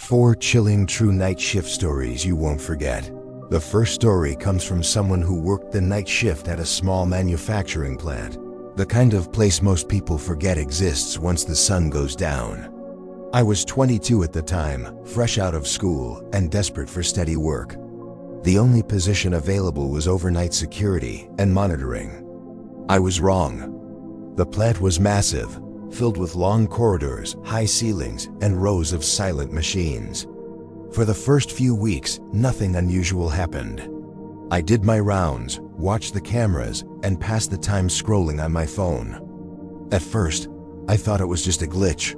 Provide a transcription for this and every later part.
4 chilling true night shift stories you won't forget. The first story comes from someone who worked the night shift at a small manufacturing plant, the kind of place most people forget exists once the sun goes down. I was 22 at the time, fresh out of school and desperate for steady work. The only position available was overnight security and monitoring. I was wrong. The plant was massive, filled with long corridors, high ceilings, and rows of silent machines. For the first few weeks, nothing unusual happened. I did my rounds, watched the cameras, and passed the time scrolling on my phone. At first, I thought it was just a glitch.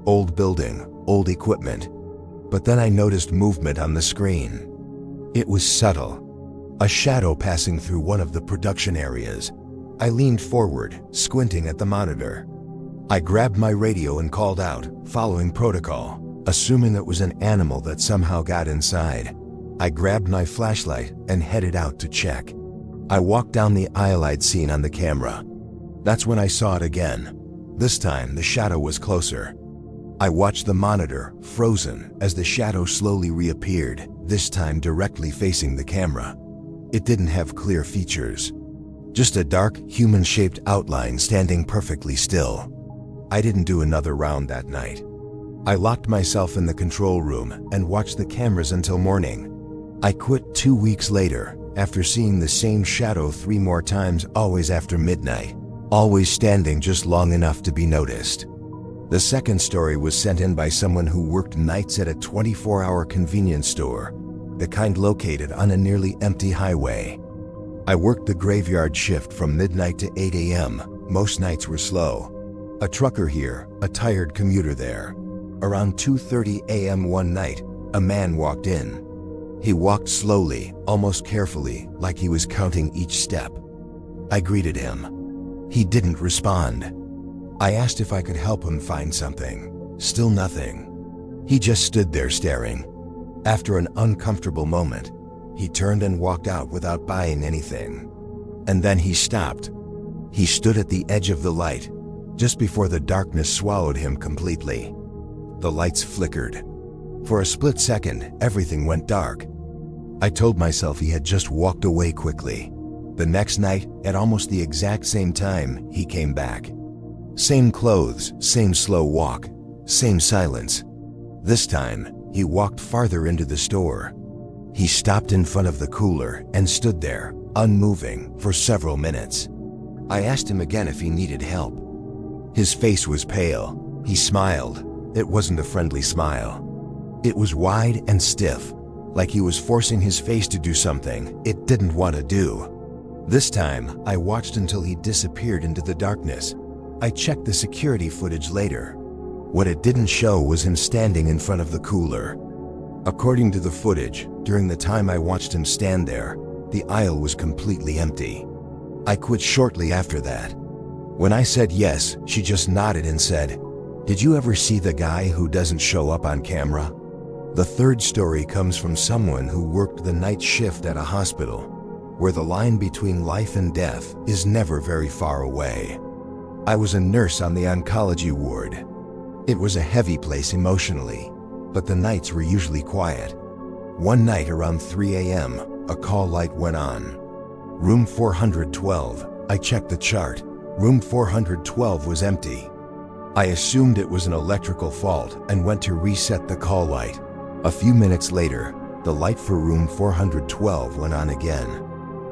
Old building, old equipment. But then I noticed movement on the screen. It was subtle. A shadow passing through one of the production areas. I leaned forward, squinting at the monitor. I grabbed my radio and called out, following protocol, assuming it was an animal that somehow got inside. I grabbed my flashlight and headed out to check. I walked down the aisle I'd seen on the camera. That's when I saw it again. This time, the shadow was closer. I watched the monitor, frozen, as the shadow slowly reappeared, this time directly facing the camera. It didn't have clear features. Just a dark, human-shaped outline standing perfectly still. I didn't do another round that night. I locked myself in the control room and watched the cameras until morning. I quit 2 weeks later, after seeing the same shadow 3 more times, always after midnight, always standing just long enough to be noticed. The second story was sent in by someone who worked nights at a 24-hour convenience store, the kind located on a nearly empty highway. I worked the graveyard shift from midnight to 8 a.m. Most nights were slow. A trucker here, a tired commuter there. Around 2:30 a.m. one night, a man walked in. He walked slowly, almost carefully, like he was counting each step. I greeted him. He didn't respond. I asked if I could help him find something. Still nothing. He just stood there staring. After an uncomfortable moment, he turned and walked out without buying anything. And then he stopped. He stood at the edge of the light, just before the darkness swallowed him completely. The lights flickered. For a split second, everything went dark. I told myself he had just walked away quickly. The next night, at almost the exact same time, he came back. Same clothes, same slow walk, same silence. This time, he walked farther into the store. He stopped in front of the cooler and stood there, unmoving, for several minutes. I asked him again if he needed help. His face was pale. He smiled. It wasn't a friendly smile. It was wide and stiff, like he was forcing his face to do something it didn't want to do. This time, I watched until he disappeared into the darkness. I checked the security footage later. What it didn't show was him standing in front of the cooler. According to the footage, during the time I watched him stand there, the aisle was completely empty. I quit shortly after that. When I said yes, she just nodded and said, "Did you ever see the guy who doesn't show up on camera?" The third story comes from someone who worked the night shift at a hospital, where the line between life and death is never very far away. I was a nurse on the oncology ward. It was a heavy place emotionally, but the nights were usually quiet. One night around 3 a.m., a call light went on. Room 412. I checked the chart. Room 412 was empty. I assumed it was an electrical fault and went to reset the call light. A few minutes later, the light for room 412 went on again.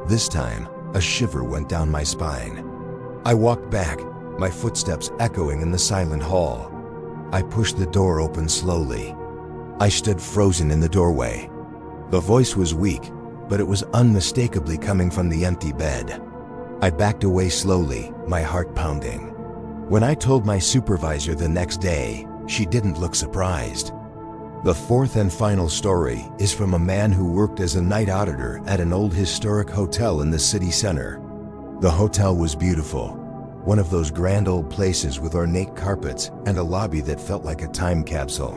This time, a shiver went down my spine. I walked back, my footsteps echoing in the silent hall. I pushed the door open slowly. I stood frozen in the doorway. The voice was weak, but it was unmistakably coming from the empty bed. I backed away slowly, my heart pounding. When I told my supervisor the next day, she didn't look surprised. The fourth and final story is from a man who worked as a night auditor at an old historic hotel in the city center. The hotel was beautiful, one of those grand old places with ornate carpets and a lobby that felt like a time capsule.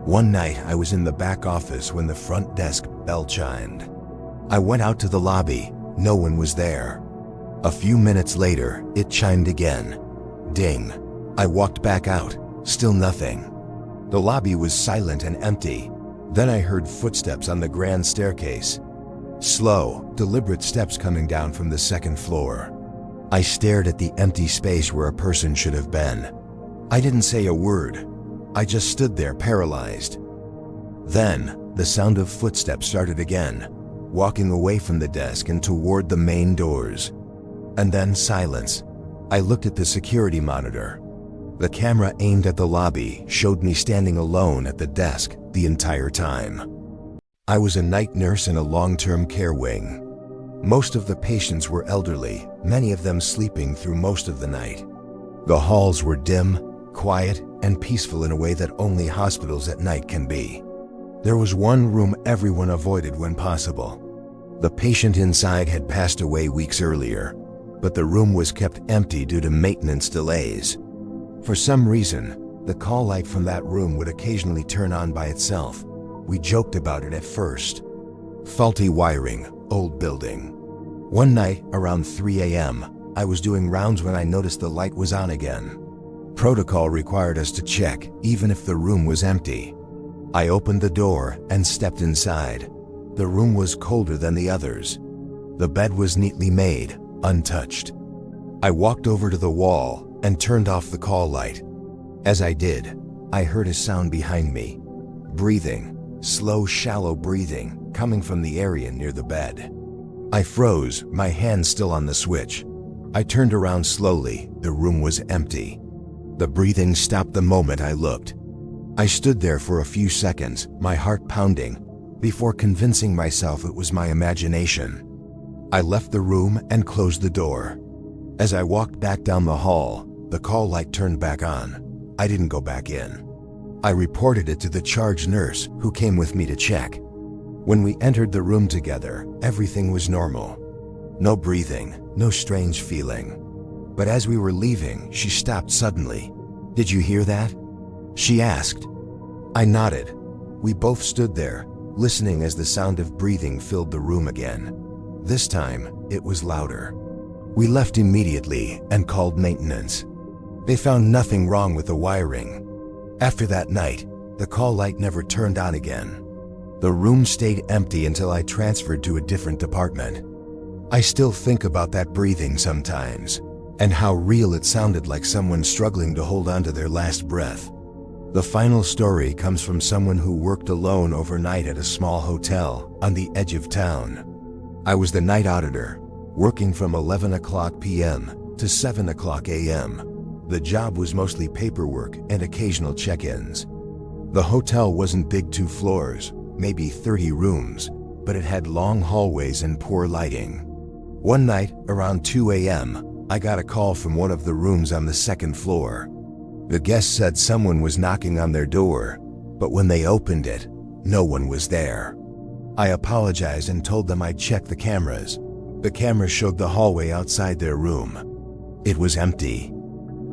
One night I was in the back office when the front desk bell chimed. I went out to the lobby. No one was there. A few minutes later, it chimed again. Ding. I walked back out. Still nothing. The lobby was silent and empty. Then I heard footsteps on the grand staircase. Slow, deliberate steps coming down from the second floor. I stared at the empty space where a person should have been. I didn't say a word. I just stood there paralyzed. Then, the sound of footsteps started again, walking away from the desk and toward the main doors. And then silence. I looked at the security monitor. The camera aimed at the lobby showed me standing alone at the desk the entire time. I was a night nurse in a long-term care wing. Most of the patients were elderly, many of them sleeping through most of the night. The halls were dim, quiet, and peaceful in a way that only hospitals at night can be. There was one room everyone avoided when possible. The patient inside had passed away weeks earlier, but the room was kept empty due to maintenance delays. For some reason, the call light from that room would occasionally turn on by itself. We joked about it at first. Faulty wiring, old building. One night, around 3 a.m., I was doing rounds when I noticed the light was on again. Protocol required us to check, even if the room was empty. I opened the door and stepped inside. The room was colder than the others. The bed was neatly made, untouched. I walked over to the wall and turned off the call light. As I did, I heard a sound behind me. Breathing, slow, shallow breathing, coming from the area near the bed. I froze, my hand still on the switch. I turned around slowly. The room was empty. The breathing stopped the moment I looked. I stood there for a few seconds, my heart pounding, before convincing myself it was my imagination. I left the room and closed the door. As I walked back down the hall, the call light turned back on. I didn't go back in. I reported it to the charge nurse, who came with me to check. When we entered the room together, everything was normal. No breathing, no strange feeling. But as we were leaving, she stopped suddenly. "Did you hear that?" she asked. I nodded. We both stood there, listening as the sound of breathing filled the room again. This time, it was louder. We left immediately and called maintenance. They found nothing wrong with the wiring. After that night, the call light never turned on again. The room stayed empty until I transferred to a different department. I still think about that breathing sometimes, and how real it sounded, like someone struggling to hold on to their last breath. The final story comes from someone who worked alone overnight at a small hotel on the edge of town. I was the night auditor, working from 11 o'clock p.m. to 7 o'clock a.m. The job was mostly paperwork and occasional check-ins. The hotel wasn't big, 2 floors, maybe 30 rooms, but it had long hallways and poor lighting. One night, around 2 a.m., I got a call from one of the rooms on the second floor. The guest said someone was knocking on their door, but when they opened it, no one was there. I apologized and told them I'd check the cameras. The camera showed the hallway outside their room. It was empty.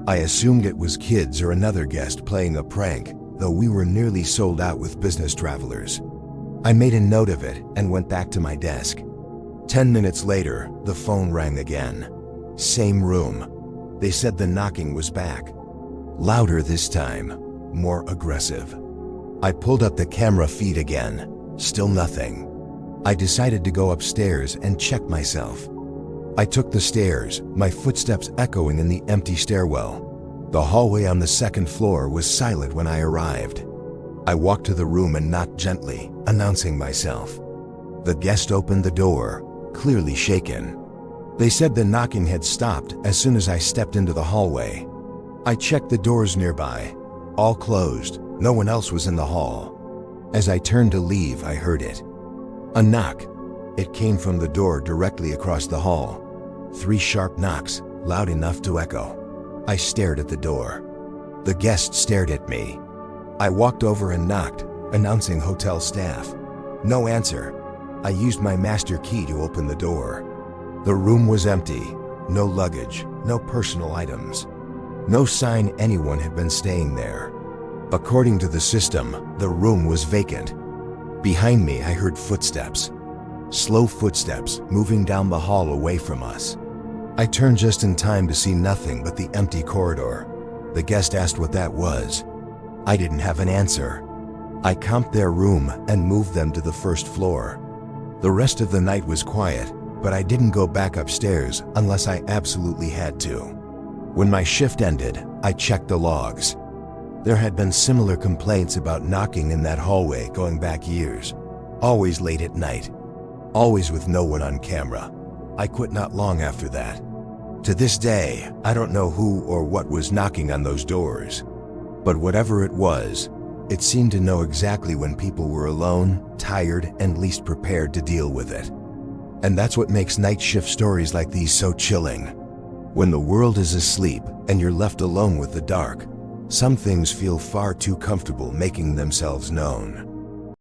I assumed it was kids or another guest playing a prank, though we were nearly sold out with business travelers. I made a note of it and went back to my desk. 10 minutes later, the phone rang again. Same room. They said the knocking was back. Louder this time, more aggressive. I pulled up the camera feed again. Still nothing. I decided to go upstairs and check myself. I took the stairs, my footsteps echoing in the empty stairwell. The hallway on the second floor was silent when I arrived. I walked to the room and knocked gently, announcing myself. The guest opened the door, clearly shaken. They said the knocking had stopped as soon as I stepped into the hallway. I checked the doors nearby. All closed. No one else was in the hall. As I turned to leave, I heard it. A knock. It came from the door directly across the hall. 3 sharp knocks, loud enough to echo. I stared at the door. The guest stared at me. I walked over and knocked, announcing hotel staff. No answer. I used my master key to open the door. The room was empty. No luggage, no personal items. No sign anyone had been staying there. According to the system, the room was vacant. Behind me, I heard footsteps. Slow footsteps moving down the hall away from us. I turned just in time to see nothing but the empty corridor. The guest asked what that was. I didn't have an answer. I comped their room and moved them to the first floor. The rest of the night was quiet, but I didn't go back upstairs unless I absolutely had to. When my shift ended, I checked the logs. There had been similar complaints about knocking in that hallway going back years. Always late at night. Always with no one on camera. I quit not long after that. To this day, I don't know who or what was knocking on those doors. But whatever it was, it seemed to know exactly when people were alone, tired, and least prepared to deal with it. And that's what makes night shift stories like these so chilling. When the world is asleep and you're left alone with the dark, some things feel far too comfortable making themselves known.